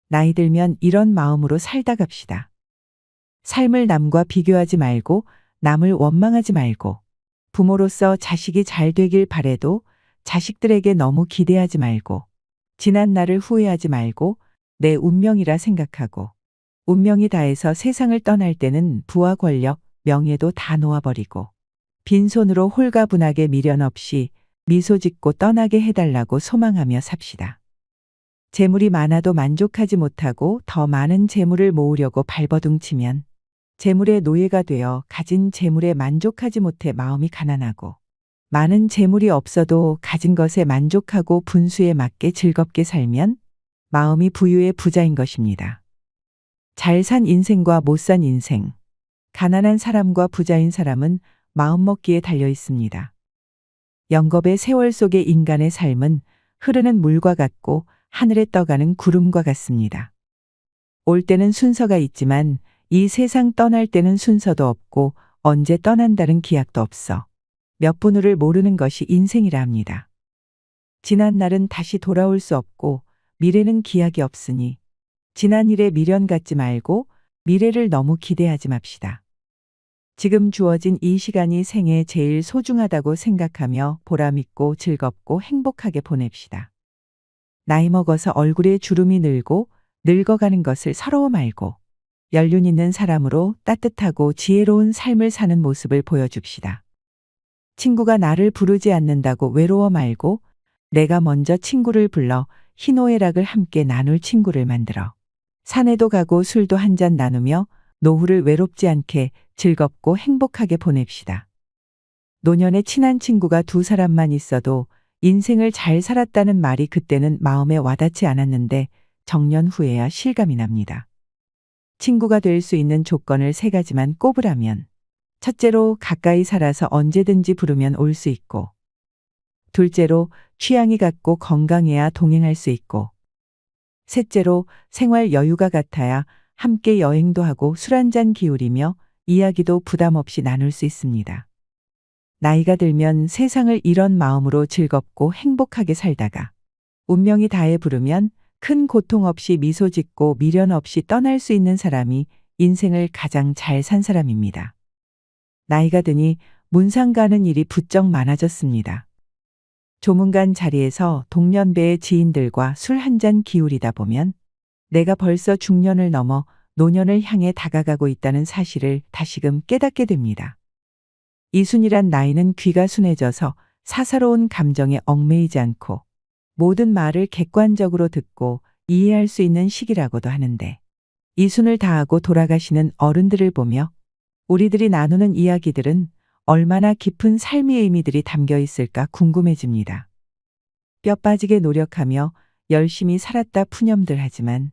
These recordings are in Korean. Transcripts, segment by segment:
나이 들면 이런 마음으로 살다 갑시다. 삶을 남과 비교하지 말고 남을 원망하지 말고 부모로서 자식이 잘 되길 바래도 자식들에게 너무 기대하지 말고 지난 날을 후회하지 말고 내 운명이라 생각하고 운명이 다해서 세상을 떠날 때는 부와 권력, 명예도 다 놓아버리고 빈손으로 홀가분하게 미련 없이 미소 짓고 떠나게 해달라고 소망하며 삽시다. 재물이 많아도 만족하지 못하고 더 많은 재물을 모으려고 발버둥치면 재물의 노예가 되어 가진 재물에 만족하지 못해 마음이 가난하고 많은 재물이 없어도 가진 것에 만족하고 분수에 맞게 즐겁게 살면 마음이 부유의 부자인 것입니다. 잘 산 인생과 못 산 인생, 가난한 사람과 부자인 사람은 마음먹기에 달려 있습니다. 영겁의 세월 속의 인간의 삶은 흐르는 물과 같고 하늘에 떠가는 구름과 같습니다. 올 때는 순서가 있지만 이 세상 떠날 때는 순서도 없고 언제 떠난다는 기약도 없어 몇 분 후를 모르는 것이 인생이라 합니다. 지난 날은 다시 돌아올 수 없고 미래는 기약이 없으니 지난 일에 미련 갖지 말고 미래를 너무 기대하지 맙시다. 지금 주어진 이 시간이 생애 제일 소중하다고 생각하며 보람있고 즐겁고 행복하게 보냅시다. 나이 먹어서 얼굴에 주름이 늘고 늙어가는 것을 서러워 말고 연륜 있는 사람으로 따뜻하고 지혜로운 삶을 사는 모습을 보여줍시다. 친구가 나를 부르지 않는다고 외로워 말고 내가 먼저 친구를 불러 희노애락을 함께 나눌 친구를 만들어 산에도 가고 술도 한잔 나누며 노후를 외롭지 않게 즐겁고 행복하게 보냅시다. 노년에 친한 친구가 두 사람만 있어도 인생을 잘 살았다는 말이 그때는 마음에 와닿지 않았는데 정년 후에야 실감이 납니다. 친구가 될 수 있는 조건을 세 가지만 꼽으라면 첫째로 가까이 살아서 언제든지 부르면 올 수 있고 둘째로 취향이 같고 건강해야 동행할 수 있고 셋째로 생활 여유가 같아야 함께 여행도 하고 술 한잔 기울이며 이야기도 부담 없이 나눌 수 있습니다. 나이가 들면 세상을 이런 마음으로 즐겁고 행복하게 살다가 운명이 다해 부르면 큰 고통 없이 미소 짓고 미련 없이 떠날 수 있는 사람이 인생을 가장 잘 산 사람입니다. 나이가 드니 문상 가는 일이 부쩍 많아졌습니다. 조문간 자리에서 동년배의 지인들과 술 한잔 기울이다 보면 내가 벌써 중년을 넘어 노년을 향해 다가가고 있다는 사실을 다시금 깨닫게 됩니다. 이순이란 나이는 귀가 순해져서 사사로운 감정에 얽매이지 않고 모든 말을 객관적으로 듣고 이해할 수 있는 시기라고도 하는데 이순을 다하고 돌아가시는 어른들을 보며 우리들이 나누는 이야기들은 얼마나 깊은 삶의 의미들이 담겨 있을까 궁금해집니다. 뼈 빠지게 노력하며 열심히 살았다 푸념들 하지만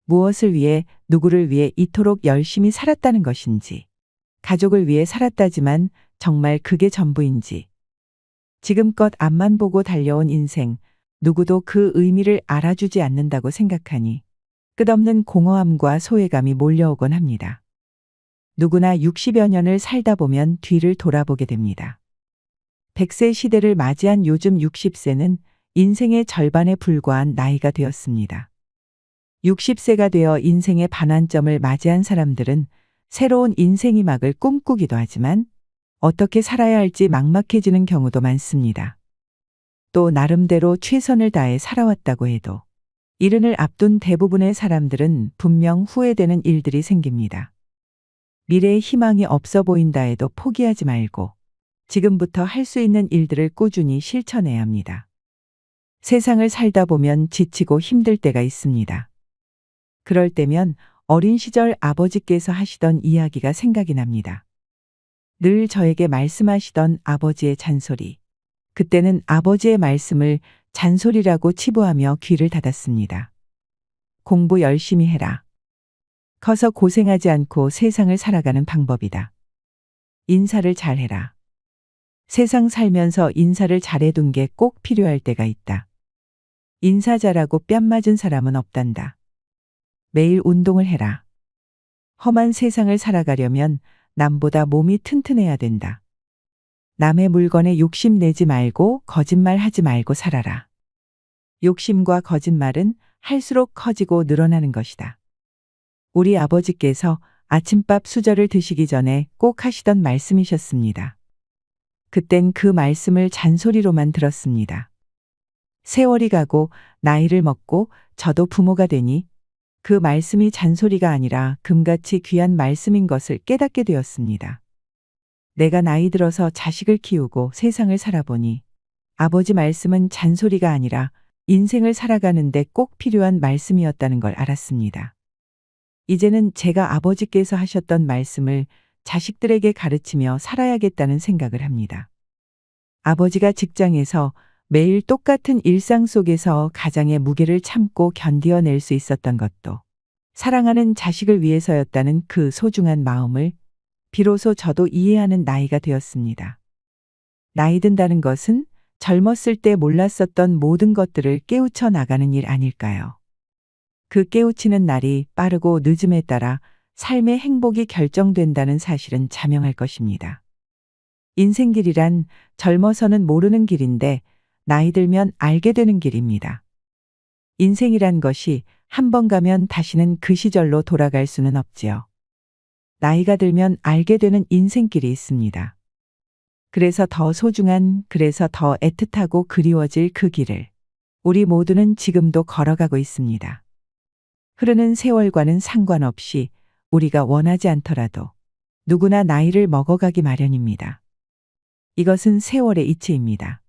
무엇을 위해 누구를 위해 이토록 열심히 살았다는 것인지 가족을 위해 살았다지만 정말 그게 전부인지 지금껏 앞만 보고 달려온 인생 누구도 그 의미를 알아주지 않는다고 생각하니 끝없는 공허함과 소외감이 몰려오곤 합니다. 누구나 60여 년을 살다 보면 뒤를 돌아보게 됩니다. 100세 시대를 맞이한 요즘 60세는 인생의 절반에 불과한 나이가 되었습니다. 60세가 되어 인생의 반환점을 맞이한 사람들은 새로운 인생의 막을 꿈꾸기도 하지만 어떻게 살아야 할지 막막해지는 경우도 많습니다. 또 나름대로 최선을 다해 살아왔다고 해도 이른을 앞둔 대부분의 사람들은 분명 후회되는 일들이 생깁니다. 미래에 희망이 없어 보인다 해도 포기하지 말고 지금부터 할 수 있는 일들을 꾸준히 실천해야 합니다. 세상을 살다 보면 지치고 힘들 때가 있습니다. 그럴 때면 어린 시절 아버지께서 하시던 이야기가 생각이 납니다. 늘 저에게 말씀하시던 아버지의 잔소리. 그때는 아버지의 말씀을 잔소리라고 치부하며 귀를 닫았습니다. 공부 열심히 해라. 커서 고생하지 않고 세상을 살아가는 방법이다. 인사를 잘해라. 세상 살면서 인사를 잘해둔 게 꼭 필요할 때가 있다. 인사 잘하고 뺨 맞은 사람은 없단다. 매일 운동을 해라. 험한 세상을 살아가려면 남보다 몸이 튼튼해야 된다. 남의 물건에 욕심 내지 말고 거짓말 하지 말고 살아라. 욕심과 거짓말은 할수록 커지고 늘어나는 것이다. 우리 아버지께서 아침밥 수저를 드시기 전에 꼭 하시던 말씀이셨습니다. 그땐 그 말씀을 잔소리로만 들었습니다. 세월이 가고 나이를 먹고 저도 부모가 되니 그 말씀이 잔소리가 아니라 금같이 귀한 말씀인 것을 깨닫게 되었습니다. 내가 나이 들어서 자식을 키우고 세상을 살아보니 아버지 말씀은 잔소리가 아니라 인생을 살아가는데 꼭 필요한 말씀이었다는 걸 알았습니다. 이제는 제가 아버지께서 하셨던 말씀을 자식들에게 가르치며 살아야겠다는 생각을 합니다. 아버지가 직장에서 매일 똑같은 일상 속에서 가장의 무게를 참고 견디어낼 수 있었던 것도 사랑하는 자식을 위해서였다는 그 소중한 마음을 비로소 저도 이해하는 나이가 되었습니다. 나이 든다는 것은 젊었을 때 몰랐었던 모든 것들을 깨우쳐 나가는 일 아닐까요? 그 깨우치는 날이 빠르고 늦음에 따라 삶의 행복이 결정된다는 사실은 자명할 것입니다. 인생길이란 젊어서는 모르는 길인데 나이 들면 알게 되는 길입니다. 인생이란 것이 한 번 가면 다시는 그 시절로 돌아갈 수는 없지요. 나이가 들면 알게 되는 인생길이 있습니다. 그래서 더 소중한, 그래서 더 애틋하고 그리워질 그 길을 우리 모두는 지금도 걸어가고 있습니다. 흐르는 세월과는 상관없이 우리가 원하지 않더라도 누구나 나이를 먹어가기 마련입니다. 이것은 세월의 이치입니다.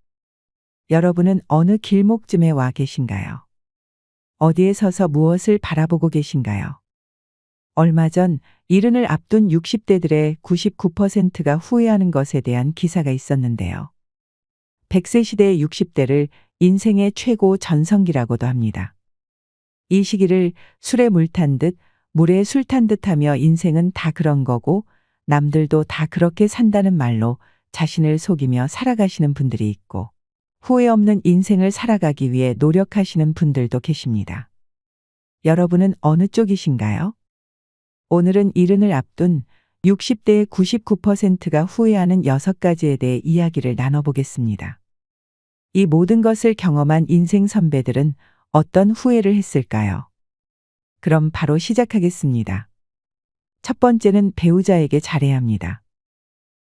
여러분은 어느 길목쯤에 와 계신가요? 어디에 서서 무엇을 바라보고 계신가요? 얼마 전 70을 앞둔 60대들의 99%가 후회하는 것에 대한 기사가 있었는데요. 100세 시대의 60대를 인생의 최고 전성기라고도 합니다. 이 시기를 술에 물 탄 듯, 물에 술 탄 듯 하며 인생은 다 그런 거고 남들도 다 그렇게 산다는 말로 자신을 속이며 살아가시는 분들이 있고 후회 없는 인생을 살아가기 위해 노력하시는 분들도 계십니다. 여러분은 어느 쪽이신가요? 오늘은 70을 앞둔 60대의 99%가 후회하는 6가지에 대해 이야기를 나눠보겠습니다. 이 모든 것을 경험한 인생 선배들은 어떤 후회를 했을까요? 그럼 바로 시작하겠습니다. 첫 번째는 배우자에게 잘해야 합니다.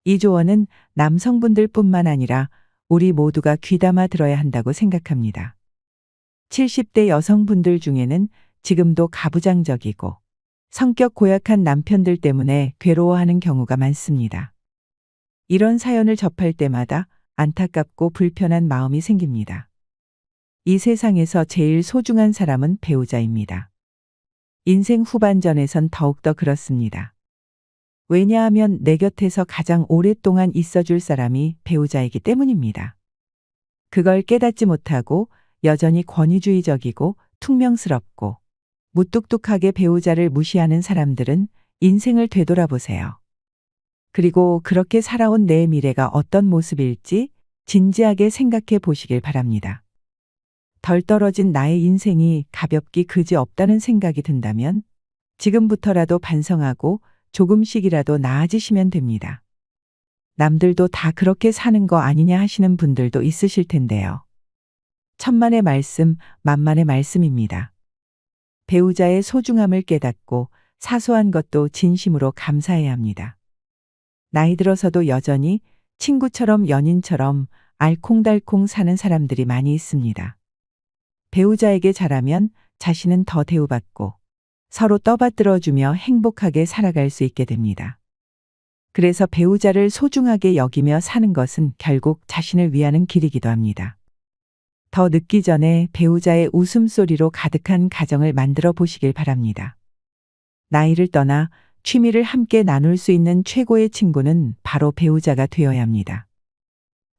이 조언은 남성분들 뿐만 아니라 우리 모두가 귀담아 들어야 한다고 생각합니다. 70대 여성분들 중에는 지금도 가부장적이고 성격 고약한 남편들 때문에 괴로워하는 경우가 많습니다. 이런 사연을 접할 때마다 안타깝고 불편한 마음이 생깁니다. 이 세상에서 제일 소중한 사람은 배우자입니다. 인생 후반전에선 더욱더 그렇습니다. 왜냐하면 내 곁에서 가장 오랫동안 있어줄 사람이 배우자이기 때문입니다. 그걸 깨닫지 못하고 여전히 권위주의적이고 퉁명스럽고 무뚝뚝하게 배우자를 무시하는 사람들은 인생을 되돌아보세요. 그리고 그렇게 살아온 내 미래가 어떤 모습일지 진지하게 생각해 보시길 바랍니다. 덜 떨어진 나의 인생이 가볍기 그지 없다는 생각이 든다면 지금부터라도 반성하고 조금씩이라도 나아지시면 됩니다. 남들도 다 그렇게 사는 거 아니냐 하시는 분들도 있으실 텐데요. 천만의 말씀, 만만의 말씀입니다. 배우자의 소중함을 깨닫고 사소한 것도 진심으로 감사해야 합니다. 나이 들어서도 여전히 친구처럼 연인처럼 알콩달콩 사는 사람들이 많이 있습니다. 배우자에게 잘하면 자신은 더 대우받고 서로 떠받들어주며 행복하게 살아갈 수 있게 됩니다. 그래서 배우자를 소중하게 여기며 사는 것은 결국 자신을 위하는 길이기도 합니다. 더 늦기 전에 배우자의 웃음소리로 가득한 가정을 만들어 보시길 바랍니다. 나이를 떠나 취미를 함께 나눌 수 있는 최고의 친구는 바로 배우자가 되어야 합니다.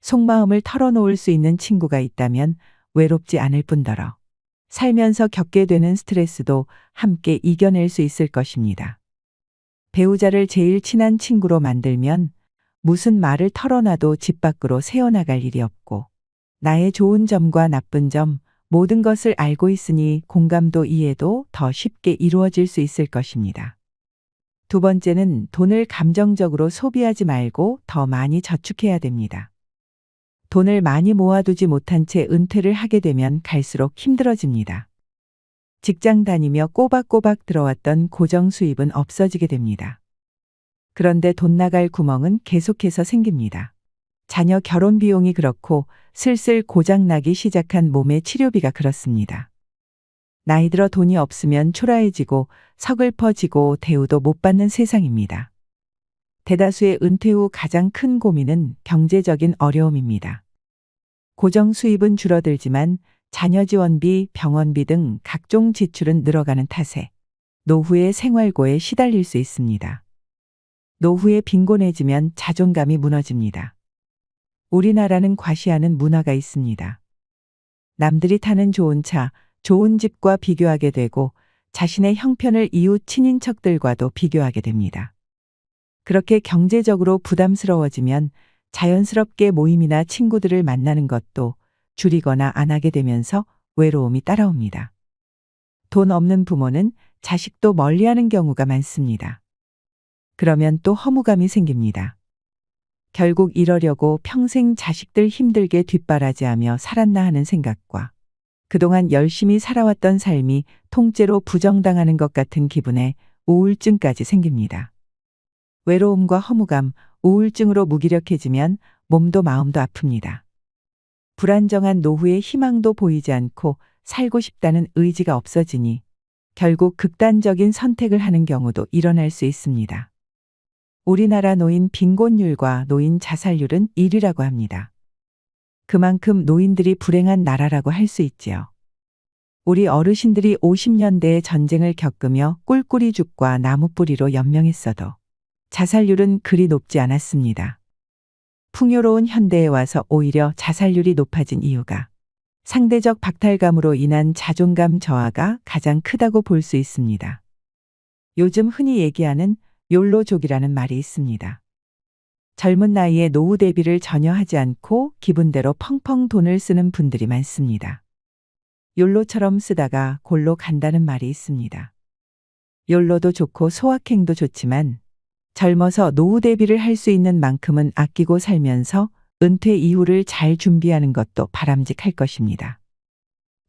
속마음을 털어놓을 수 있는 친구가 있다면 외롭지 않을 뿐더러 살면서 겪게 되는 스트레스도 함께 이겨낼 수 있을 것입니다. 배우자를 제일 친한 친구로 만들면 무슨 말을 털어놔도 집 밖으로 새어나갈 일이 없고 나의 좋은 점과 나쁜 점 모든 것을 알고 있으니 공감도 이해도 더 쉽게 이루어질 수 있을 것입니다. 두 번째는 돈을 감정적으로 소비하지 말고 더 많이 저축해야 됩니다. 돈을 많이 모아두지 못한 채 은퇴를 하게 되면 갈수록 힘들어집니다. 직장 다니며 꼬박꼬박 들어왔던 고정 수입은 없어지게 됩니다. 그런데 돈 나갈 구멍은 계속해서 생깁니다. 자녀 결혼 비용이 그렇고 슬슬 고장나기 시작한 몸의 치료비가 그렇습니다. 나이 들어 돈이 없으면 초라해지고 서글퍼지고 대우도 못 받는 세상입니다. 대다수의 은퇴 후 가장 큰 고민은 경제적인 어려움입니다. 고정 수입은 줄어들지만 자녀 지원비, 병원비 등 각종 지출은 늘어가는 탓에 노후의 생활고에 시달릴 수 있습니다. 노후에 빈곤해지면 자존감이 무너집니다. 우리나라는 과시하는 문화가 있습니다. 남들이 타는 좋은 차, 좋은 집과 비교하게 되고 자신의 형편을 이웃 친인척들과도 비교하게 됩니다. 그렇게 경제적으로 부담스러워지면 자연스럽게 모임이나 친구들을 만나는 것도 줄이거나 안 하게 되면서 외로움이 따라옵니다. 돈 없는 부모는 자식도 멀리하는 경우가 많습니다. 그러면 또 허무감이 생깁니다. 결국 이러려고 평생 자식들 힘들게 뒷바라지하며 살았나 하는 생각과 그동안 열심히 살아왔던 삶이 통째로 부정당하는 것 같은 기분에 우울증까지 생깁니다. 외로움과 허무감, 우울증으로 무기력해지면 몸도 마음도 아픕니다. 불안정한 노후에 희망도 보이지 않고 살고 싶다는 의지가 없어지니 결국 극단적인 선택을 하는 경우도 일어날 수 있습니다. 우리나라 노인 빈곤율과 노인 자살률은 1위라고 합니다. 그만큼 노인들이 불행한 나라라고 할 수 있지요. 우리 어르신들이 50년대의 전쟁을 겪으며 꿀꿀이 죽과 나무뿌리로 연명했어도 자살률은 그리 높지 않았습니다. 풍요로운 현대에 와서 오히려 자살률이 높아진 이유가 상대적 박탈감으로 인한 자존감 저하가 가장 크다고 볼 수 있습니다. 요즘 흔히 얘기하는 욜로족이라는 말이 있습니다. 젊은 나이에 노후 대비를 전혀 하지 않고 기분대로 펑펑 돈을 쓰는 분들이 많습니다. 욜로처럼 쓰다가 골로 간다는 말이 있습니다. 욜로도 좋고 소확행도 좋지만 젊어서 노후 대비를 할 수 있는 만큼은 아끼고 살면서 은퇴 이후를 잘 준비하는 것도 바람직할 것입니다.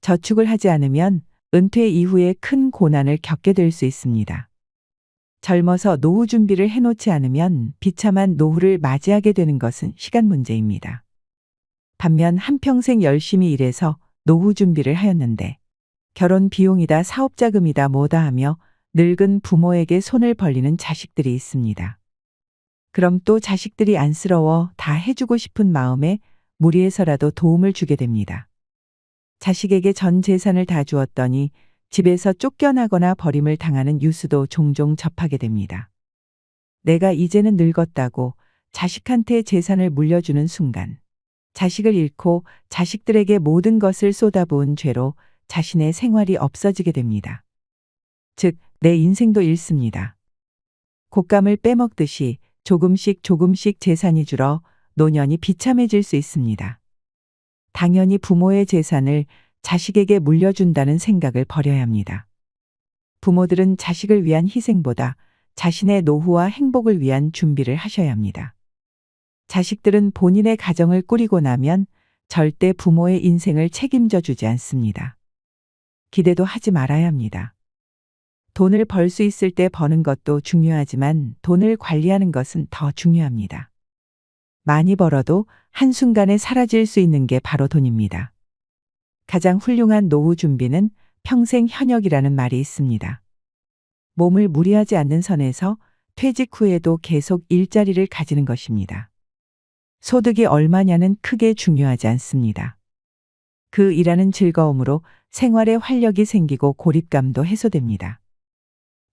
저축을 하지 않으면 은퇴 이후에 큰 고난을 겪게 될 수 있습니다. 젊어서 노후 준비를 해놓지 않으면 비참한 노후를 맞이하게 되는 것은 시간 문제입니다. 반면 한평생 열심히 일해서 노후 준비를 하였는데 결혼 비용이다 사업 자금이다 뭐다 하며 늙은 부모에게 손을 벌리는 자식들이 있습니다. 그럼 또 자식들이 안쓰러워 다 해주고 싶은 마음에 무리해서라도 도움을 주게 됩니다. 자식에게 전 재산을 다 주었더니 집에서 쫓겨나거나 버림을 당하는 뉴스도 종종 접하게 됩니다. 내가 이제는 늙었다고 자식한테 재산을 물려주는 순간 자식을 잃고 자식들에게 모든 것을 쏟아부은 죄로 자신의 생활이 없어지게 됩니다. 즉, 내 인생도 잃습니다. 곶감을 빼먹듯이 조금씩 조금씩 재산이 줄어 노년이 비참해질 수 있습니다. 당연히 부모의 재산을 자식에게 물려준다는 생각을 버려야 합니다. 부모들은 자식을 위한 희생보다 자신의 노후와 행복을 위한 준비를 하셔야 합니다. 자식들은 본인의 가정을 꾸리고 나면 절대 부모의 인생을 책임져 주지 않습니다. 기대도 하지 말아야 합니다. 돈을 벌 수 있을 때 버는 것도 중요하지만 돈을 관리하는 것은 더 중요합니다. 많이 벌어도 한순간에 사라질 수 있는 게 바로 돈입니다. 가장 훌륭한 노후 준비는 평생 현역이라는 말이 있습니다. 몸을 무리하지 않는 선에서 퇴직 후에도 계속 일자리를 가지는 것입니다. 소득이 얼마냐는 크게 중요하지 않습니다. 그 일하는 즐거움으로 생활에 활력이 생기고 고립감도 해소됩니다.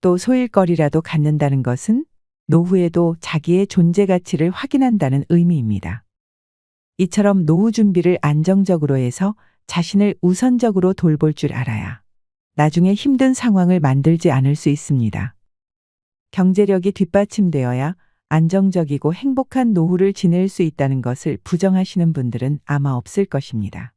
또 소일거리라도 갖는다는 것은 노후에도 자기의 존재 가치를 확인한다는 의미입니다. 이처럼 노후 준비를 안정적으로 해서 자신을 우선적으로 돌볼 줄 알아야 나중에 힘든 상황을 만들지 않을 수 있습니다. 경제력이 뒷받침되어야 안정적이고 행복한 노후를 지낼 수 있다는 것을 부정하시는 분들은 아마 없을 것입니다.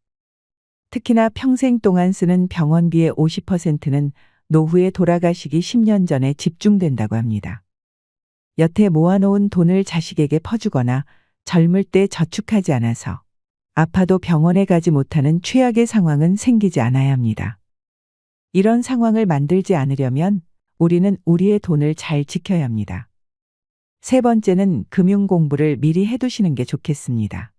특히나 평생 동안 쓰는 병원비의 50%는 노후에 돌아가시기 10년 전에 집중된다고 합니다. 여태 모아놓은 돈을 자식에게 퍼주거나 젊을 때 저축하지 않아서 아파도 병원에 가지 못하는 최악의 상황은 생기지 않아야 합니다. 이런 상황을 만들지 않으려면 우리는 우리의 돈을 잘 지켜야 합니다. 세 번째는 금융 공부를 미리 해두시는 게 좋겠습니다.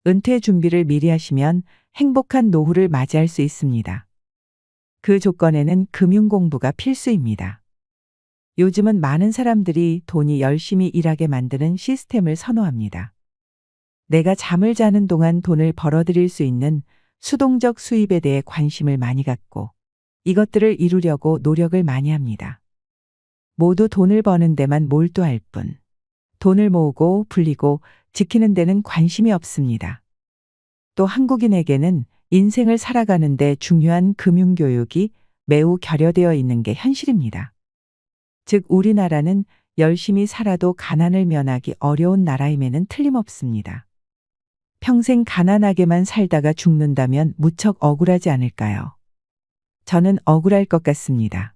은퇴 준비를 미리 하시면 행복한 노후를 맞이할 수 있습니다. 그 조건에는 금융 공부가 필수입니다. 요즘은 많은 사람들이 돈이 열심히 일하게 만드는 시스템을 선호합니다. 내가 잠을 자는 동안 돈을 벌어들일 수 있는 수동적 수입에 대해 관심을 많이 갖고 이것들을 이루려고 노력을 많이 합니다. 모두 돈을 버는 데만 몰두할 뿐 돈을 모으고 불리고 지키는 데는 관심이 없습니다. 또 한국인에게는 인생을 살아가는 데 중요한 금융교육이 매우 결여되어 있는 게 현실입니다. 즉 우리나라는 열심히 살아도 가난을 면하기 어려운 나라임에는 틀림없습니다. 평생 가난하게만 살다가 죽는다면 무척 억울하지 않을까요? 저는 억울할 것 같습니다.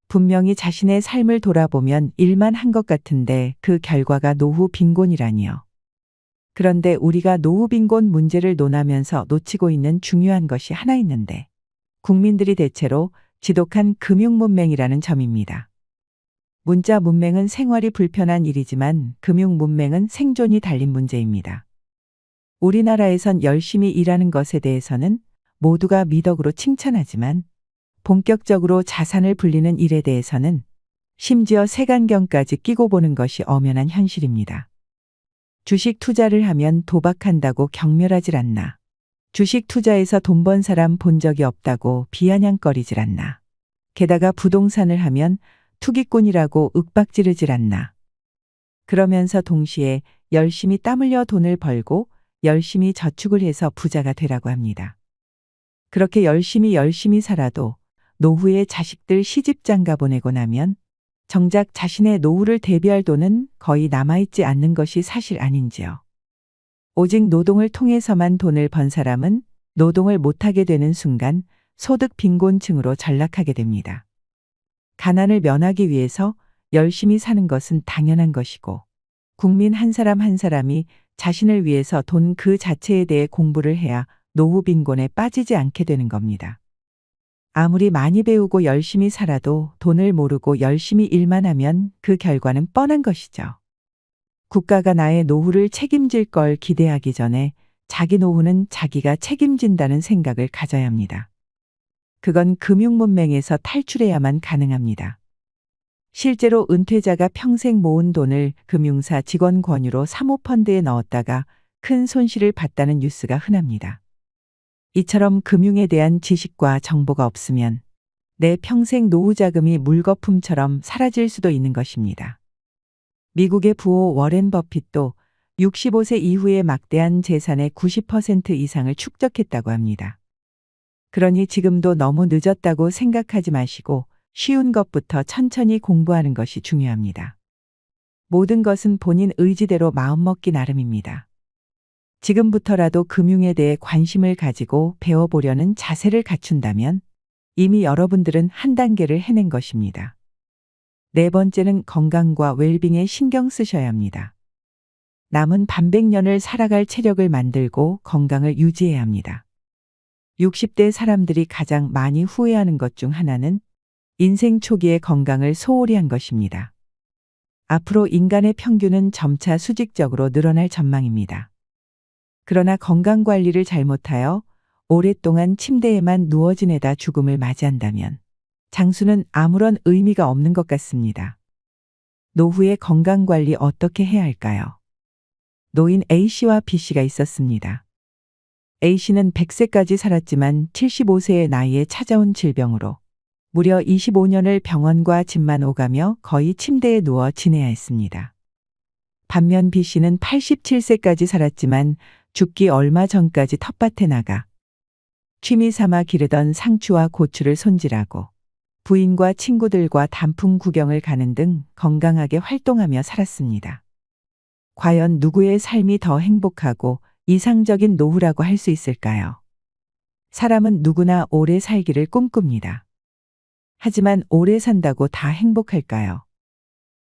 분명히 자신의 삶을 돌아보면 일만 한 것 같은데 그 결과가 노후 빈곤이라니요. 그런데 우리가 노후 빈곤 문제를 논하면서 놓치고 있는 중요한 것이 하나 있는데 국민들이 대체로 지독한 금융 문맹이라는 점입니다. 문자 문맹은 생활이 불편한 일이지만 금융 문맹은 생존이 달린 문제입니다. 우리나라에선 열심히 일하는 것에 대해서는 모두가 미덕으로 칭찬하지만 본격적으로 자산을 불리는 일에 대해서는 심지어 색안경까지 끼고 보는 것이 엄연한 현실입니다. 주식 투자를 하면 도박한다고 경멸하질 않나. 주식 투자에서 돈 번 사람 본 적이 없다고 비아냥거리질 않나. 게다가 부동산을 하면 투기꾼이라고 윽박지르질 않나. 그러면서 동시에 열심히 땀 흘려 돈을 벌고 열심히 저축을 해서 부자가 되라고 합니다. 그렇게 열심히 살아도 노후에 자식들 시집 장가 보내고 나면 정작 자신의 노후를 대비할 돈은 거의 남아있지 않는 것이 사실 아닌지요. 오직 노동을 통해서만 돈을 번 사람은 노동을 못하게 되는 순간 소득 빈곤층으로 전락하게 됩니다. 가난을 면하기 위해서 열심히 사는 것은 당연한 것이고 국민 한 사람 한 사람이 자신을 위해서 돈 그 자체에 대해 공부를 해야 노후 빈곤에 빠지지 않게 되는 겁니다. 아무리 많이 배우고 열심히 살아도 돈을 모르고 열심히 일만 하면 그 결과는 뻔한 것이죠. 국가가 나의 노후를 책임질 걸 기대하기 전에 자기 노후는 자기가 책임진다는 생각을 가져야 합니다. 그건 금융 문맹에서 탈출해야만 가능합니다. 실제로 은퇴자가 평생 모은 돈을 금융사 직원 권유로 사모펀드에 넣었다가 큰 손실을 봤다는 뉴스가 흔합니다. 이처럼 금융에 대한 지식과 정보가 없으면 내 평생 노후 자금이 물거품처럼 사라질 수도 있는 것입니다. 미국의 부호 워렌 버핏도 65세 이후에 막대한 재산의 90% 이상을 축적했다고 합니다. 그러니 지금도 너무 늦었다고 생각하지 마시고 쉬운 것부터 천천히 공부하는 것이 중요합니다. 모든 것은 본인 의지대로 마음먹기 나름입니다. 지금부터라도 금융에 대해 관심을 가지고 배워보려는 자세를 갖춘다면 이미 여러분들은 한 단계를 해낸 것입니다. 네 번째는 건강과 웰빙에 신경 쓰셔야 합니다. 남은 반백년을 살아갈 체력을 만들고 건강을 유지해야 합니다. 60대 사람들이 가장 많이 후회하는 것 중 하나는 인생 초기의 건강을 소홀히 한 것입니다. 앞으로 인간의 평균은 점차 수직적으로 늘어날 전망입니다. 그러나 건강 관리를 잘못하여 오랫동안 침대에만 누워 지내다 죽음을 맞이한다면 장수는 아무런 의미가 없는 것 같습니다. 노후의 건강 관리 어떻게 해야 할까요? 노인 A씨와 B씨가 있었습니다. A씨는 100세까지 살았지만 75세의 나이에 찾아온 질병으로 무려 25년을 병원과 집만 오가며 거의 침대에 누워 지내야 했습니다. 반면 B씨는 87세까지 살았지만 죽기 얼마 전까지 텃밭에 나가 취미 삼아 기르던 상추와 고추를 손질하고 부인과 친구들과 단풍 구경을 가는 등 건강하게 활동하며 살았습니다. 과연 누구의 삶이 더 행복하고 이상적인 노후라고 할 수 있을까요? 사람은 누구나 오래 살기를 꿈꿉니다. 하지만 오래 산다고 다 행복할까요?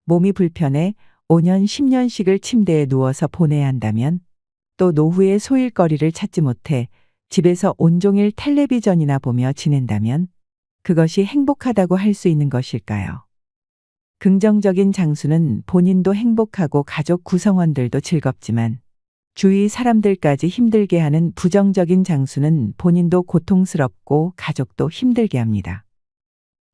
몸이 불편해 5년, 10년씩을 침대에 누워서 보내야 한다면 또 노후의 소일거리를 찾지 못해 집에서 온종일 텔레비전이나 보며 지낸다면 그것이 행복하다고 할 수 있는 것일까요? 긍정적인 장수는 본인도 행복하고 가족 구성원들도 즐겁지만 주위 사람들까지 힘들게 하는 부정적인 장수는 본인도 고통스럽고 가족도 힘들게 합니다.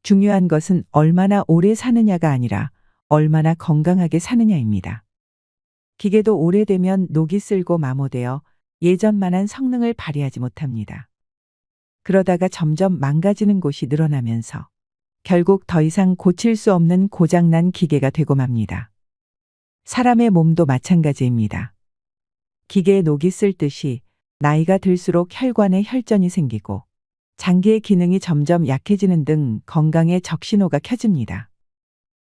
중요한 것은 얼마나 오래 사느냐가 아니라 얼마나 건강하게 사느냐입니다. 기계도 오래되면 녹이 슬고 마모되어 예전만한 성능을 발휘하지 못합니다. 그러다가 점점 망가지는 곳이 늘어나면서 결국 더 이상 고칠 수 없는 고장난 기계가 되고 맙니다. 사람의 몸도 마찬가지입니다. 기계에 녹이 슬 듯이 나이가 들수록 혈관에 혈전이 생기고 장기의 기능이 점점 약해지는 등 건강에 적신호가 켜집니다.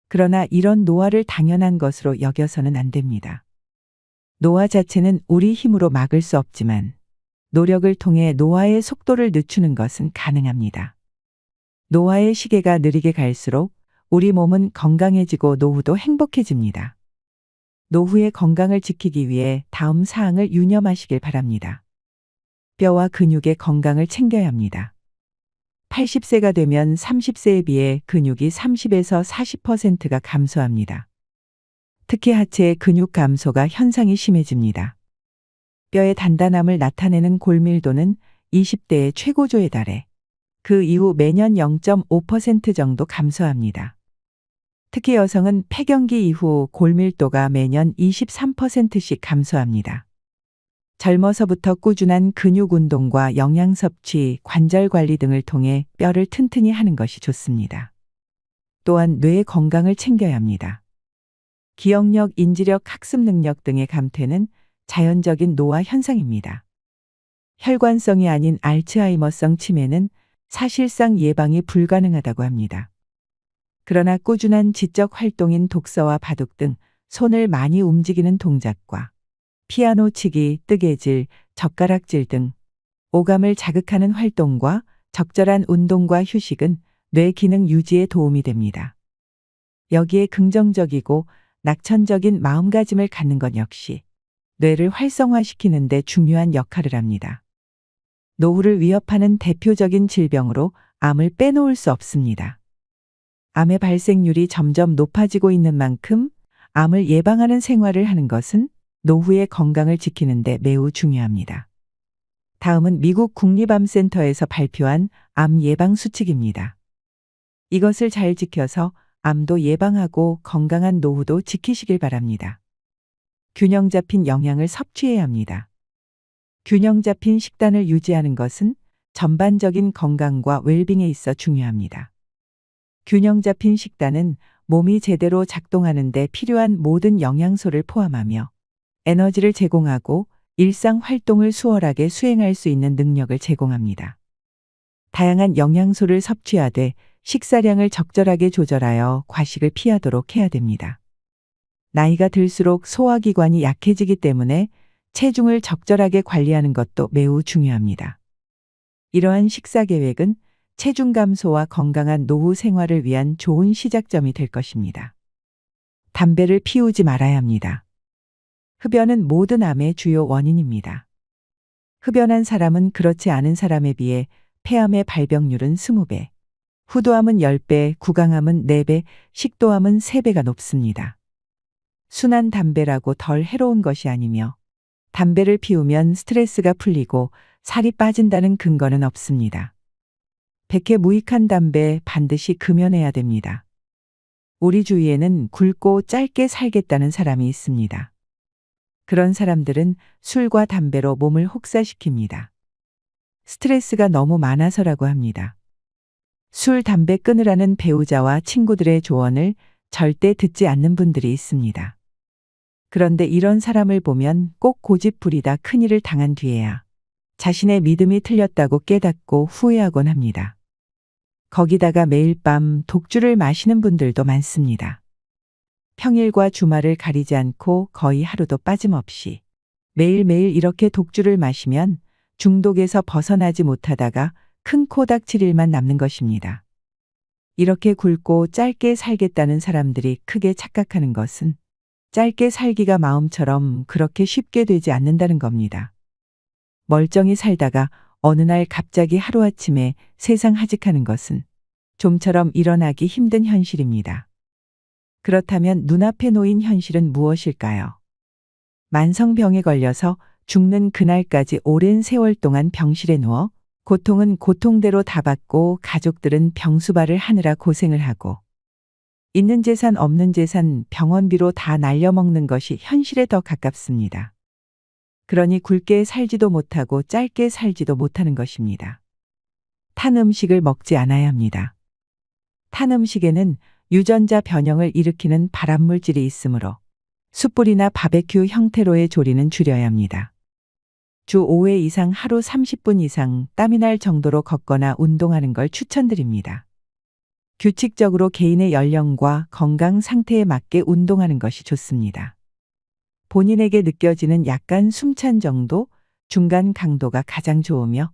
그러나 이런 노화를 당연한 것으로 여겨서는 안 됩니다. 노화 자체는 우리 힘으로 막을 수 없지만 노력을 통해 노화의 속도를 늦추는 것은 가능합니다. 노화의 시계가 느리게 갈수록 우리 몸은 건강해지고 노후도 행복해집니다. 노후의 건강을 지키기 위해 다음 사항을 유념하시길 바랍니다. 뼈와 근육의 건강을 챙겨야 합니다. 80세가 되면 30세에 비해 근육이 30에서 40%가 감소합니다. 특히 하체의 근육 감소가 현상이 심해집니다. 뼈의 단단함을 나타내는 골밀도는 20대의 최고조에 달해 그 이후 매년 0.5% 정도 감소합니다. 특히 여성은 폐경기 이후 골밀도가 매년 23%씩 감소합니다. 젊어서부터 꾸준한 근육 운동과 영양 섭취, 관절 관리 등을 통해 뼈를 튼튼히 하는 것이 좋습니다. 또한 뇌의 건강을 챙겨야 합니다. 기억력, 인지력, 학습 능력 등의 감퇴는 자연적인 노화 현상입니다. 혈관성이 아닌 알츠하이머성 치매는 사실상 예방이 불가능하다고 합니다. 그러나 꾸준한 지적 활동인 독서와 바둑 등 손을 많이 움직이는 동작과 피아노 치기, 뜨개질, 젓가락질 등 오감을 자극하는 활동과 적절한 운동과 휴식은 뇌 기능 유지에 도움이 됩니다. 여기에 긍정적이고 낙천적인 마음가짐을 갖는 것 역시 뇌를 활성화시키는 데 중요한 역할을 합니다. 노후를 위협하는 대표적인 질병으로 암을 빼놓을 수 없습니다. 암의 발생률이 점점 높아지고 있는 만큼 암을 예방하는 생활을 하는 것은 노후의 건강을 지키는 데 매우 중요합니다. 다음은 미국 국립암센터에서 발표한 암 예방 수칙입니다. 이것을 잘 지켜서 암도 예방하고 건강한 노후도 지키시길 바랍니다. 균형 잡힌 영양을 섭취해야 합니다. 균형 잡힌 식단을 유지하는 것은 전반적인 건강과 웰빙에 있어 중요합니다. 균형 잡힌 식단은 몸이 제대로 작동하는 데 필요한 모든 영양소를 포함하며 에너지를 제공하고 일상 활동을 수월하게 수행할 수 있는 능력을 제공합니다. 다양한 영양소를 섭취하되 식사량을 적절하게 조절하여 과식을 피하도록 해야 됩니다. 나이가 들수록 소화기관이 약해지기 때문에 체중을 적절하게 관리하는 것도 매우 중요합니다. 이러한 식사 계획은 체중 감소와 건강한 노후 생활을 위한 좋은 시작점이 될 것입니다. 담배를 피우지 말아야 합니다. 흡연은 모든 암의 주요 원인입니다. 흡연한 사람은 그렇지 않은 사람에 비해 폐암의 발병률은 20배, 후두암은 10배, 구강암은 4배, 식도암은 3배가 높습니다. 순한 담배라고 덜 해로운 것이 아니며 담배를 피우면 스트레스가 풀리고 살이 빠진다는 근거는 없습니다. 백해 무익한 담배 반드시 금연해야 됩니다. 우리 주위에는 굵고 짧게 살겠다는 사람이 있습니다. 그런 사람들은 술과 담배로 몸을 혹사시킵니다. 스트레스가 너무 많아서라고 합니다. 술, 담배 끊으라는 배우자와 친구들의 조언을 절대 듣지 않는 분들이 있습니다. 그런데 이런 사람을 보면 꼭 고집 부리다 큰일을 당한 뒤에야 자신의 믿음이 틀렸다고 깨닫고 후회하곤 합니다. 거기다가 매일 밤 독주를 마시는 분들도 많습니다. 평일과 주말을 가리지 않고 거의 하루도 빠짐없이 매일매일 이렇게 독주를 마시면 중독에서 벗어나지 못하다가 큰 코 닥칠 일만 남는 것입니다. 이렇게 굵고 짧게 살겠다는 사람들이 크게 착각하는 것은 짧게 살기가 마음처럼 그렇게 쉽게 되지 않는다는 겁니다. 멀쩡히 살다가 어느 날 갑자기 하루아침에 세상 하직하는 것은 좀처럼 일어나기 힘든 현실입니다. 그렇다면 눈앞에 놓인 현실은 무엇일까요? 만성병에 걸려서 죽는 그날까지 오랜 세월 동안 병실에 누워 고통은 고통대로 다 받고 가족들은 병수발을 하느라 고생을 하고 있는 재산 없는 재산 병원비로 다 날려먹는 것이 현실에 더 가깝습니다. 그러니 굵게 살지도 못하고 짧게 살지도 못하는 것입니다. 탄 음식을 먹지 않아야 합니다. 탄 음식에는 유전자 변형을 일으키는 발암물질이 있으므로 숯불이나 바베큐 형태로의 조리는 줄여야 합니다. 주 5회 이상 하루 30분 이상 땀이 날 정도로 걷거나 운동하는 걸 추천드립니다. 규칙적으로 개인의 연령과 건강 상태에 맞게 운동하는 것이 좋습니다. 본인에게 느껴지는 약간 숨찬 정도, 중간 강도가 가장 좋으며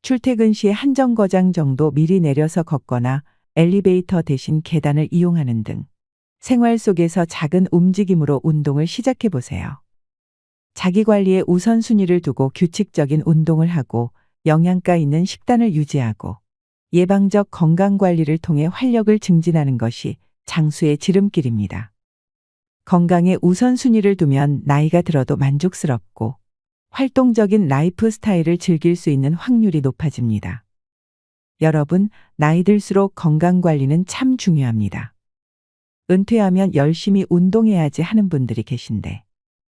출퇴근 시에 한 정거장 정도 미리 내려서 걷거나 엘리베이터 대신 계단을 이용하는 등 생활 속에서 작은 움직임으로 운동을 시작해 보세요. 자기 관리에 우선순위를 두고 규칙적인 운동을 하고 영양가 있는 식단을 유지하고 예방적 건강관리를 통해 활력을 증진하는 것이 장수의 지름길입니다. 건강에 우선순위를 두면 나이가 들어도 만족스럽고 활동적인 라이프 스타일을 즐길 수 있는 확률이 높아집니다. 여러분, 나이 들수록 건강관리는 참 중요합니다. 은퇴하면 열심히 운동해야지 하는 분들이 계신데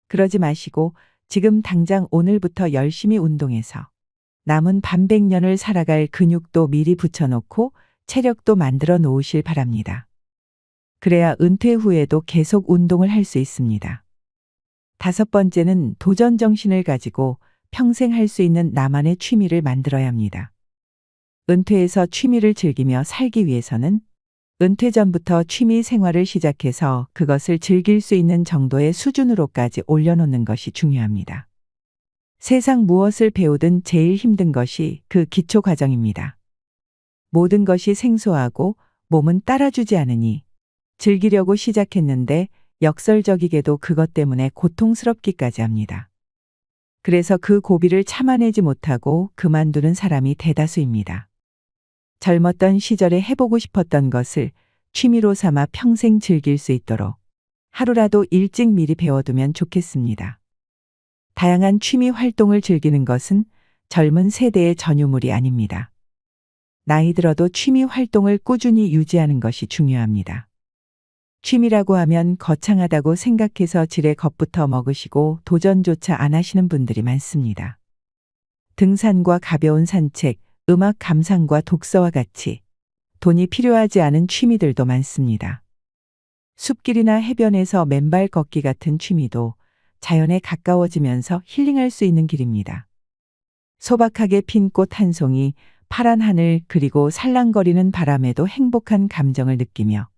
그러지 마시고 지금 당장 오늘부터 열심히 운동해서 남은 반백년을 살아갈 근육도 미리 붙여놓고 체력도 만들어 놓으실 바랍니다. 그래야 은퇴 후에도 계속 운동을 할 수 있습니다. 5번째는 도전 정신을 가지고 평생 할 수 있는 나만의 취미를 만들어야 합니다. 은퇴해서 취미를 즐기며 살기 위해서는 은퇴 전부터 취미 생활을 시작해서 그것을 즐길 수 있는 정도의 수준으로까지 올려놓는 것이 중요합니다. 세상 무엇을 배우든 제일 힘든 것이 그 기초 과정입니다. 모든 것이 생소하고 몸은 따라주지 않으니 즐기려고 시작했는데 역설적이게도 그것 때문에 고통스럽기까지 합니다. 그래서 그 고비를 참아내지 못하고 그만두는 사람이 대다수입니다. 젊었던 시절에 해보고 싶었던 것을 취미로 삼아 평생 즐길 수 있도록 하루라도 일찍 미리 배워두면 좋겠습니다. 다양한 취미 활동을 즐기는 것은 젊은 세대의 전유물이 아닙니다. 나이 들어도 취미 활동을 꾸준히 유지하는 것이 중요합니다. 취미라고 하면 거창하다고 생각해서 지레 겁부터 먹으시고 도전조차 안 하시는 분들이 많습니다. 등산과 가벼운 산책, 음악 감상과 독서와 같이 돈이 필요하지 않은 취미들도 많습니다. 숲길이나 해변에서 맨발 걷기 같은 취미도 자연에 가까워지면서 힐링할 수 있는 길입니다. 소박하게 핀 꽃 한 송이, 파란 하늘 그리고 살랑거리는 바람에도 행복한 감정을 느끼며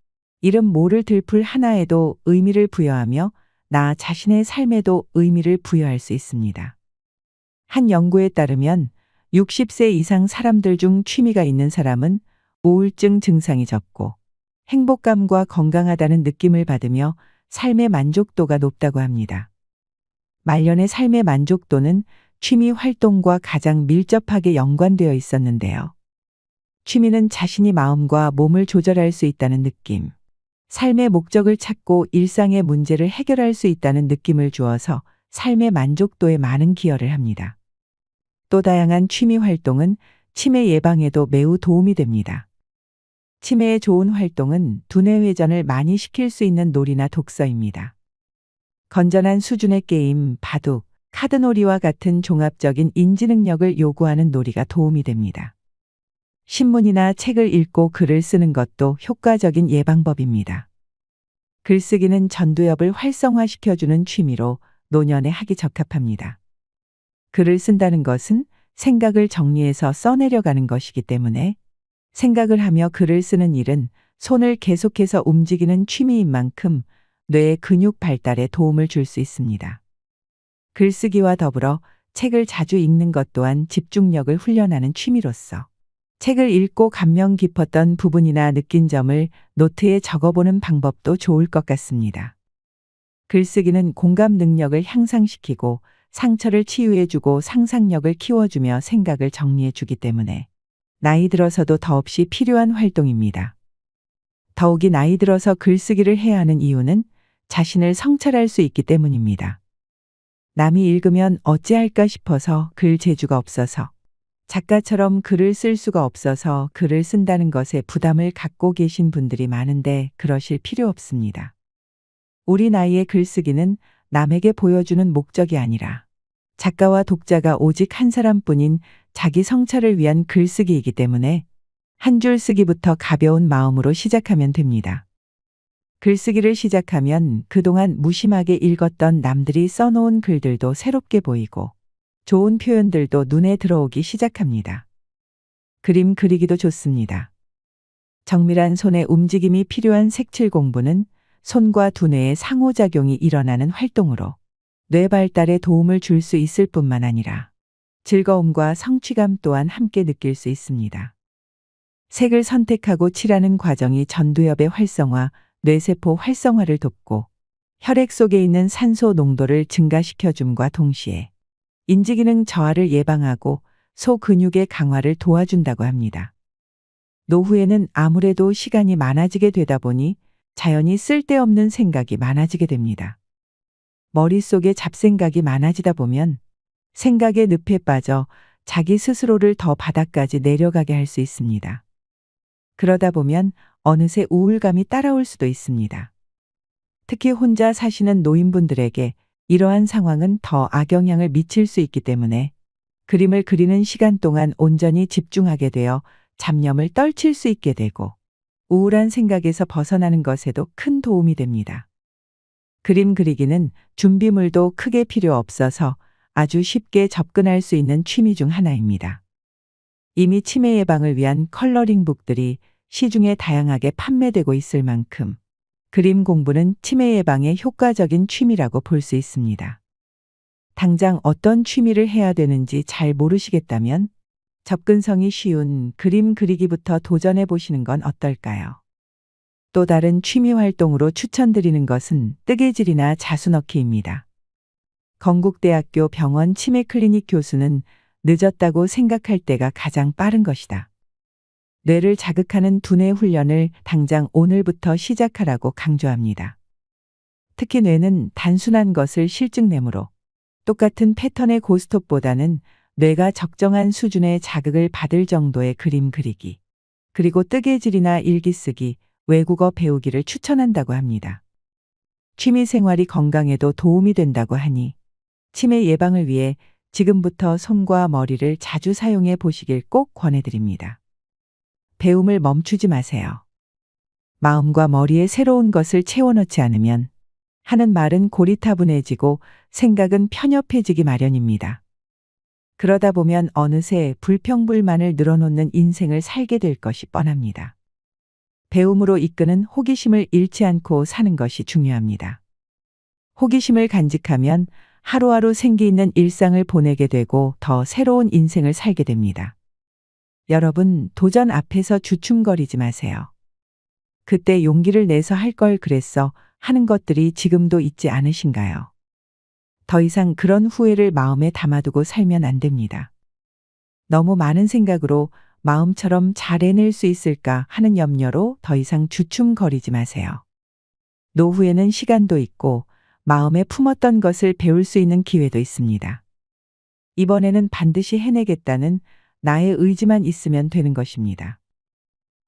이름 모를 들풀 하나에도 의미를 부여하며 나 자신의 삶에도 의미를 부여할 수 있습니다. 한 연구에 따르면 60세 이상 사람들 중 취미가 있는 사람은 우울증 증상이 적고 행복감과 건강하다는 느낌을 받으며 삶의 만족도가 높다고 합니다. 말년의 삶의 만족도는 취미 활동과 가장 밀접하게 연관되어 있었는데요. 취미는 자신이 마음과 몸을 조절할 수 있다는 느낌, 삶의 목적을 찾고 일상의 문제를 해결할 수 있다는 느낌을 주어서 삶의 만족도에 많은 기여를 합니다. 또 다양한 취미 활동은 치매 예방에도 매우 도움이 됩니다. 치매에 좋은 활동은 두뇌 회전을 많이 시킬 수 있는 놀이나 독서입니다. 건전한 수준의 게임, 바둑, 카드놀이와 같은 종합적인 인지 능력을 요구하는 놀이가 도움이 됩니다. 신문이나 책을 읽고 글을 쓰는 것도 효과적인 예방법입니다. 글쓰기는 전두엽을 활성화시켜주는 취미로 노년에 하기 적합합니다. 글을 쓴다는 것은 생각을 정리해서 써내려가는 것이기 때문에 생각을 하며 글을 쓰는 일은 손을 계속해서 움직이는 취미인 만큼 뇌의 근육 발달에 도움을 줄 수 있습니다. 글쓰기와 더불어 책을 자주 읽는 것 또한 집중력을 훈련하는 취미로서 책을 읽고 감명 깊었던 부분이나 느낀 점을 노트에 적어보는 방법도 좋을 것 같습니다. 글쓰기는 공감 능력을 향상시키고 상처를 치유해주고 상상력을 키워주며 생각을 정리해주기 때문에 나이 들어서도 더없이 필요한 활동입니다. 더욱이 나이 들어서 글쓰기를 해야 하는 이유는 자신을 성찰할 수 있기 때문입니다. 남이 읽으면 어찌할까 싶어서 글 재주가 없어서, 작가처럼 글을 쓸 수가 없어서 글을 쓴다는 것에 부담을 갖고 계신 분들이 많은데 그러실 필요 없습니다. 우리 나이의 글쓰기는 남에게 보여주는 목적이 아니라 작가와 독자가 오직 한 사람뿐인 자기 성찰을 위한 글쓰기이기 때문에 한 줄 쓰기부터 가벼운 마음으로 시작하면 됩니다. 글쓰기를 시작하면 그동안 무심하게 읽었던 남들이 써놓은 글들도 새롭게 보이고 좋은 표현들도 눈에 들어오기 시작합니다. 그림 그리기도 좋습니다. 정밀한 손의 움직임이 필요한 색칠 공부는 손과 두뇌의 상호작용이 일어나는 활동으로 뇌 발달에 도움을 줄 수 있을 뿐만 아니라 즐거움과 성취감 또한 함께 느낄 수 있습니다. 색을 선택하고 칠하는 과정이 전두엽의 활성화, 뇌세포 활성화를 돕고 혈액 속에 있는 산소 농도를 증가시켜줌과 동시에 인지기능 저하를 예방하고 소근육의 강화를 도와준다고 합니다. 노후에는 아무래도 시간이 많아지게 되다 보니 자연히 쓸데없는 생각이 많아지게 됩니다. 머릿속에 잡생각이 많아지다 보면 생각의 늪에 빠져 자기 스스로를 더 바닥까지 내려가게 할 수 있습니다. 그러다 보면 어느새 우울감이 따라올 수도 있습니다. 특히 혼자 사시는 노인분들에게 이러한 상황은 더 악영향을 미칠 수 있기 때문에 그림을 그리는 시간 동안 온전히 집중하게 되어 잡념을 떨칠 수 있게 되고 우울한 생각에서 벗어나는 것에도 큰 도움이 됩니다. 그림 그리기는 준비물도 크게 필요 없어서 아주 쉽게 접근할 수 있는 취미 중 하나입니다. 이미 치매 예방을 위한 컬러링북들이 시중에 다양하게 판매되고 있을 만큼 그림 공부는 치매 예방에 효과적인 취미라고 볼 수 있습니다. 당장 어떤 취미를 해야 되는지 잘 모르시겠다면 접근성이 쉬운 그림 그리기부터 도전해 보시는 건 어떨까요? 또 다른 취미 활동으로 추천드리는 것은 뜨개질이나 자수넣기입니다. 건국대학교 병원 치매 클리닉 교수는 늦었다고 생각할 때가 가장 빠른 것이다. 뇌를 자극하는 두뇌 훈련을 당장 오늘부터 시작하라고 강조합니다. 특히 뇌는 단순한 것을 실증내므로 똑같은 패턴의 고스톱보다는 뇌가 적정한 수준의 자극을 받을 정도의 그림 그리기, 그리고 뜨개질이나 일기 쓰기, 외국어 배우기를 추천한다고 합니다. 취미 생활이 건강에도 도움이 된다고 하니 치매 예방을 위해 지금부터 손과 머리를 자주 사용해 보시길 꼭 권해드립니다. 배움을 멈추지 마세요. 마음과 머리에 새로운 것을 채워넣지 않으면 하는 말은 고리타분해지고 생각은 편협해지기 마련입니다. 그러다 보면 어느새 불평불만을 늘어놓는 인생을 살게 될 것이 뻔합니다. 배움으로 이끄는 호기심을 잃지 않고 사는 것이 중요합니다. 호기심을 간직하면 하루하루 생기 있는 일상을 보내게 되고 더 새로운 인생을 살게 됩니다. 여러분, 도전 앞에서 주춤거리지 마세요. 그때 용기를 내서 할 걸 그랬어 하는 것들이 지금도 있지 않으신가요? 더 이상 그런 후회를 마음에 담아두고 살면 안 됩니다. 너무 많은 생각으로 마음처럼 잘 해낼 수 있을까 하는 염려로 더 이상 주춤거리지 마세요. 노후에는 시간도 있고 마음에 품었던 것을 배울 수 있는 기회도 있습니다. 이번에는 반드시 해내겠다는 나의 의지만 있으면 되는 것입니다.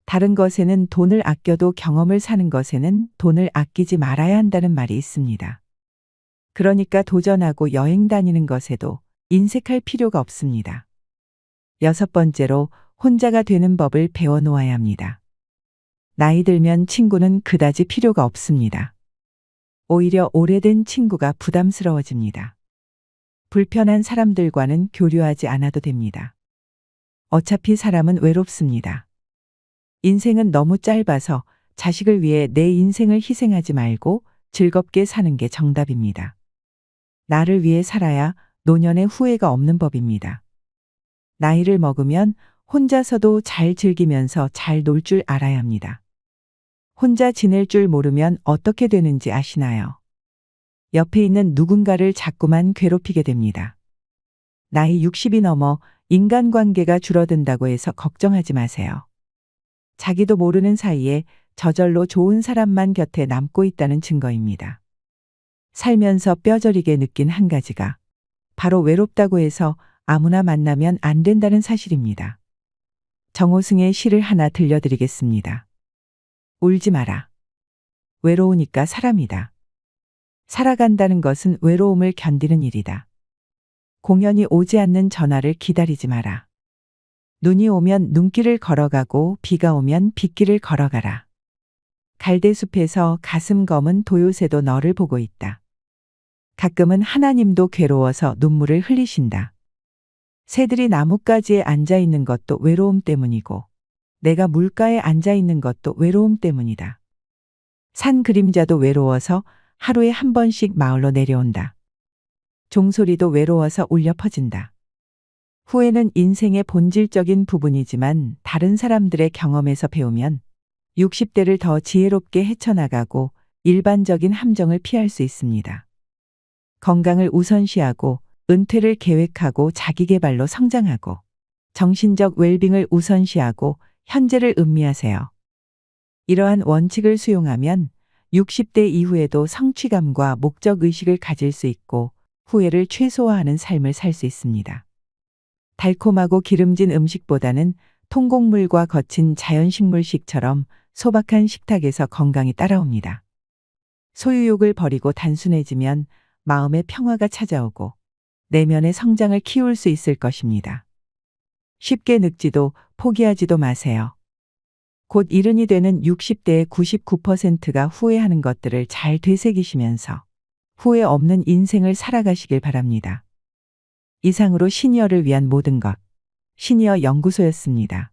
다른 것에는 돈을 아껴도 경험을 사는 것에는 돈을 아끼지 말아야 한다는 말이 있습니다. 그러니까 도전하고 여행 다니는 것에도 인색할 필요가 없습니다. 6번째로 혼자가 되는 법을 배워 놓아야 합니다. 나이 들면 친구는 그다지 필요가 없습니다. 오히려 오래된 친구가 부담스러워집니다. 불편한 사람들과는 교류하지 않아도 됩니다. 어차피 사람은 외롭습니다. 인생은 너무 짧아서 자식을 위해 내 인생을 희생하지 말고 즐겁게 사는 게 정답입니다. 나를 위해 살아야 노년에 후회가 없는 법입니다. 나이를 먹으면 혼자서도 잘 즐기면서 잘 놀 줄 알아야 합니다. 혼자 지낼 줄 모르면 어떻게 되는지 아시나요? 옆에 있는 누군가를 자꾸만 괴롭히게 됩니다. 나이 60이 넘어 인간관계가 줄어든다고 해서 걱정하지 마세요. 자기도 모르는 사이에 저절로 좋은 사람만 곁에 남고 있다는 증거입니다. 살면서 뼈저리게 느낀 한 가지가 바로 외롭다고 해서 아무나 만나면 안 된다는 사실입니다. 정호승의 시를 하나 들려드리겠습니다. 울지 마라. 외로우니까 사람이다. 살아간다는 것은 외로움을 견디는 일이다. 공연이 오지 않는 전화를 기다리지 마라. 눈이 오면 눈길을 걸어가고 비가 오면 빗길을 걸어가라. 갈대숲에서 가슴 검은 도요새도 너를 보고 있다. 가끔은 하나님도 괴로워서 눈물을 흘리신다. 새들이 나뭇가지에 앉아 있는 것도 외로움 때문이고 내가 물가에 앉아 있는 것도 외로움 때문이다. 산 그림자도 외로워서 하루에 한 번씩 마을로 내려온다. 종소리도 외로워서 울려 퍼진다. 후회는 인생의 본질적인 부분이지만 다른 사람들의 경험에서 배우면 60대를 더 지혜롭게 헤쳐나가고 일반적인 함정을 피할 수 있습니다. 건강을 우선시하고 은퇴를 계획하고 자기계발로 성장하고 정신적 웰빙을 우선시하고 현재를 음미하세요. 이러한 원칙을 수용하면 60대 이후에도 성취감과 목적의식을 가질 수 있고 후회를 최소화하는 삶을 살 수 있습니다. 달콤하고 기름진 음식보다는 통곡물과 거친 자연식물식처럼 소박한 식탁에서 건강이 따라옵니다. 소유욕을 버리고 단순해지면 마음의 평화가 찾아오고 내면의 성장을 키울 수 있을 것입니다. 쉽게 늙지도 포기하지도 마세요. 곧 이른이 되는 60대의 99%가 후회하는 것들을 잘 되새기시면서 후회 없는 인생을 살아가시길 바랍니다. 이상으로 시니어를 위한 모든 것, 시니어 연구소였습니다.